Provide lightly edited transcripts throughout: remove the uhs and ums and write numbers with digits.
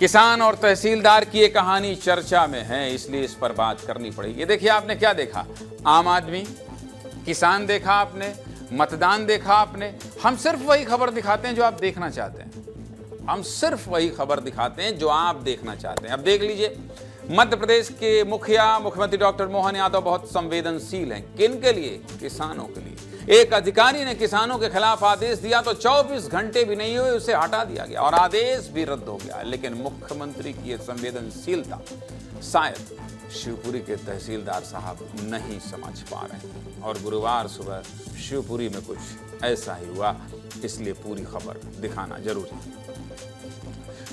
किसान और तहसीलदार की ये कहानी चर्चा में है, इसलिए इस पर बात करनी पड़ेगी। देखिए, आपने क्या देखा? आम आदमी, किसान देखा आपने, मतदान देखा आपने। हम सिर्फ वही खबर दिखाते हैं जो आप देखना चाहते हैं। हम सिर्फ वही खबर दिखाते हैं जो आप देखना चाहते हैं। अब देख लीजिए, मध्य प्रदेश के मुख्यमंत्री डॉक्टर मोहन यादव बहुत संवेदनशील हैं। किन के लिए? किसानों के लिए। एक अधिकारी ने किसानों के खिलाफ आदेश दिया तो 24 घंटे भी नहीं हुए उसे हटा दिया गया और आदेश भी रद्द हो गया। लेकिन मुख्यमंत्री की यह संवेदनशीलता शायद शिवपुरी के तहसीलदार साहब नहीं समझ पा रहे हैं। और गुरुवार सुबह शिवपुरी में कुछ ऐसा ही हुआ, इसलिए पूरी खबर दिखाना जरूरी है।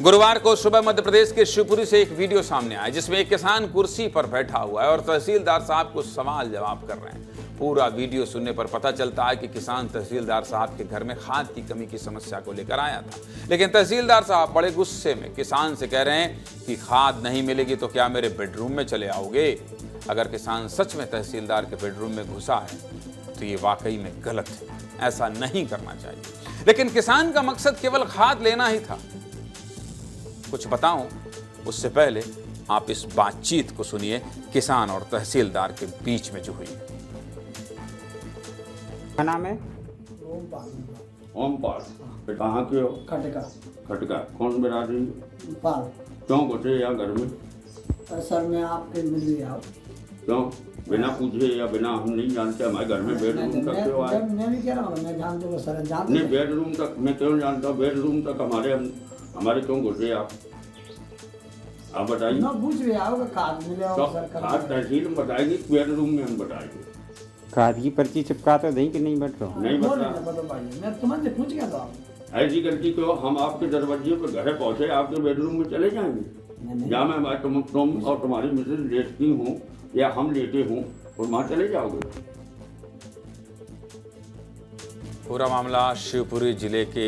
गुरुवार को सुबह मध्य प्रदेश के शिवपुरी से एक वीडियो सामने आया जिसमें एक किसान कुर्सी पर बैठा हुआ है और तहसीलदार साहब को सवाल जवाब कर रहे हैं। पूरा वीडियो सुनने पर पता चलता है कि किसान तहसीलदार साहब के घर में खाद की कमी की समस्या को लेकर आया था। लेकिन तहसीलदार साहब बड़े गुस्से में किसान से कह रहे हैं कि खाद नहीं मिलेगी तो क्या मेरे बेडरूम में चले आओगे? अगर किसान सच में तहसीलदार के बेडरूम में घुसा है तो ये वाकई में गलत है, ऐसा नहीं करना चाहिए। लेकिन किसान का मकसद केवल खाद लेना ही था। कुछ बताऊं उससे पहले आप इस बातचीत को सुनिए किसान और तहसीलदार के बीच में जो हुई। क्या नाम है? ओमपाल। कहाँ के हो? खटका। खटका। कौन बिरादरी? पाल। क्यों घुसे या घर में? सर मैं आपके मिल गया। क्यों? बिना पूछे या बिना हम नहीं जानते हमारे घर में बेडरूम तक क्यों आए? मैं भी कह रहा हूँ, मैं जानते हो सर, जानते नहीं, बेडरूम तक मैं क्यों जानता हूँ? बेडरूम तक हमारे क्यों घुसे आप बताइए। ना पूछ रहे आओगे खाद मिले तो सर? खाद तहसील में बताएगी, बेडरूम में हम बताएंगे। खाद की पर्ची चिपका तो नहीं कि नहीं बैठ रहा? नहीं बता। मैं तुम्हारे पूछ गया था। ऐसी गलती क्यों? हम आपके दरवाजे पर घर पहुँचे, आपके बेडरूम में चले जाएंगे? जहाँ मैं तुम और तुम्हारी मिसेज लेटती हूँ या हम लेटे हूँ और वहाँ चले जाओगे? पूरा मामला शिवपुरी जिले के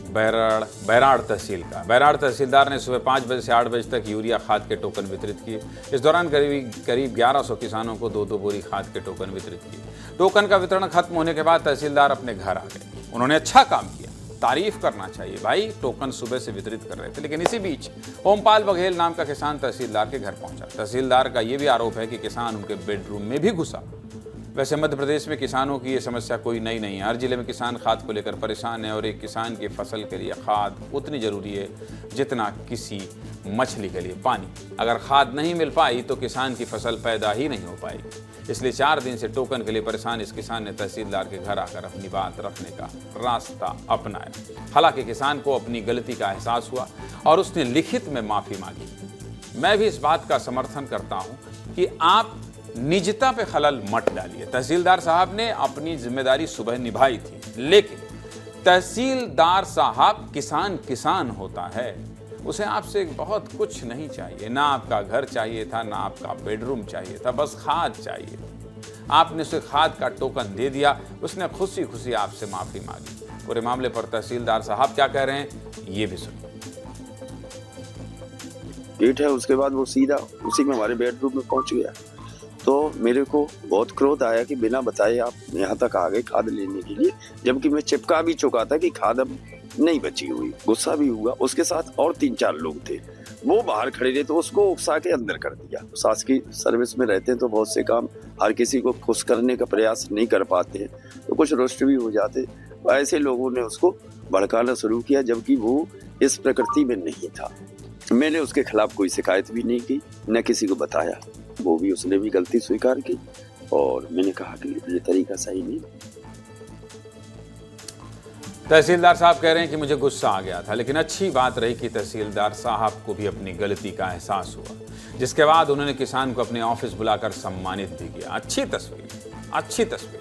बैराड़ तहसील का। बैराड़ तहसीलदार ने सुबह 5 बजे से 8 बजे तक यूरिया खाद के टोकन वितरित किए। इस दौरान करीब 1100 किसानों को 2-2 बोरी खाद के टोकन वितरित किए। टोकन का वितरण खत्म होने के बाद तहसीलदार अपने घर आ गए। उन्होंने अच्छा काम किया, तारीफ करना चाहिए भाई, टोकन सुबह से वितरित कर रहे थे। लेकिन इसी बीच ओमपाल बघेल नाम का किसान तहसीलदार के घर पहुंचा। तहसीलदार का यह भी आरोप है कि किसान उनके बेडरूम में भी घुसा। वैसे मध्य प्रदेश में किसानों की ये समस्या कोई नई नहीं है। हर जिले में किसान खाद को लेकर परेशान है और एक किसान की फसल के लिए खाद उतनी ज़रूरी है जितना किसी मछली के लिए पानी। अगर खाद नहीं मिल पाई तो किसान की फसल पैदा ही नहीं हो पाएगी। इसलिए 4 दिन से टोकन के लिए परेशान इस किसान ने तहसीलदार के घर आकर अपनी बात रखने का रास्ता अपनाया। हालांकि किसान को अपनी गलती का एहसास हुआ और उसने लिखित में माफ़ी मांगी। मैं भी इस बात का समर्थन करता हूँ कि आप निजता पे खलल मत डालिए। तहसीलदार साहब ने अपनी जिम्मेदारी सुबह निभाई थी, लेकिन तहसीलदार साहब किसान होता है। उसे आपसे बहुत कुछ नहीं चाहिए, ना आपका घर चाहिए था, ना आपका बेडरूम चाहिए था, बस खाद चाहिए। आपने उसे खाद का टोकन दे दिया, उसने खुशी खुशी आपसे माफी मांगी। पूरे मामले पर तहसीलदार साहब क्या कह रहे हैं ये भी सुनिए। गेट है, उसके बाद वो सीधा उसी में हमारे बेडरूम में पहुंच गया। तो मेरे को बहुत क्रोध आया कि बिना बताए आप यहाँ तक आ गए खाद लेने के लिए, जबकि मैं चिपका भी चुका था कि खाद अब नहीं बची हुई। गुस्सा भी हुआ। उसके साथ और 3-4 लोग थे, वो बाहर खड़े रहे तो उसको उकसा के अंदर कर दिया। सास की सर्विस में रहते हैं तो बहुत से काम हर किसी को खुश करने का प्रयास नहीं कर पाते हैं, तो कुछ रुष्ट भी हो जाते। ऐसे लोगों ने उसको भड़काना शुरू किया, जबकि वो इस प्रकृति में नहीं था। मैंने उसके खिलाफ कोई शिकायत भी नहीं की, न किसी को बताया। वो भी, उसने भी गलती स्वीकार की और मैंने कहा कि ये तरीका सही नहीं। तहसीलदार साहब कह रहे हैं कि मुझे गुस्सा आ गया था, लेकिन अच्छी बात रही कि तहसीलदार साहब को भी अपनी गलती का एहसास हुआ, जिसके बाद उन्होंने किसान को अपने ऑफिस बुलाकर सम्मानित भी किया। अच्छी तस्वीर।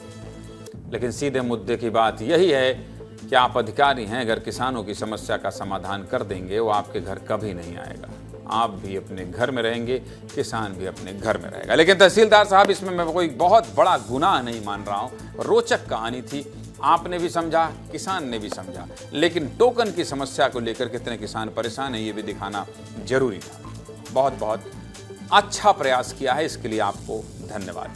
लेकिन सीधे मुद्दे की बात यही है कि आप अधिकारी हैं, अगर किसानों की समस्या का समाधान कर देंगे वो आपके घर कभी नहीं आएगा। आप भी अपने घर में रहेंगे, किसान भी अपने घर में रहेगा। लेकिन तहसीलदार साहब, इसमें मैं कोई बहुत बड़ा गुनाह नहीं मान रहा हूँ। रोचक कहानी थी, आपने भी समझा, किसान ने भी समझा। लेकिन टोकन की समस्या को लेकर कितने किसान परेशान हैं ये भी दिखाना जरूरी था। बहुत बहुत अच्छा प्रयास किया है, इसके लिए आपको धन्यवाद।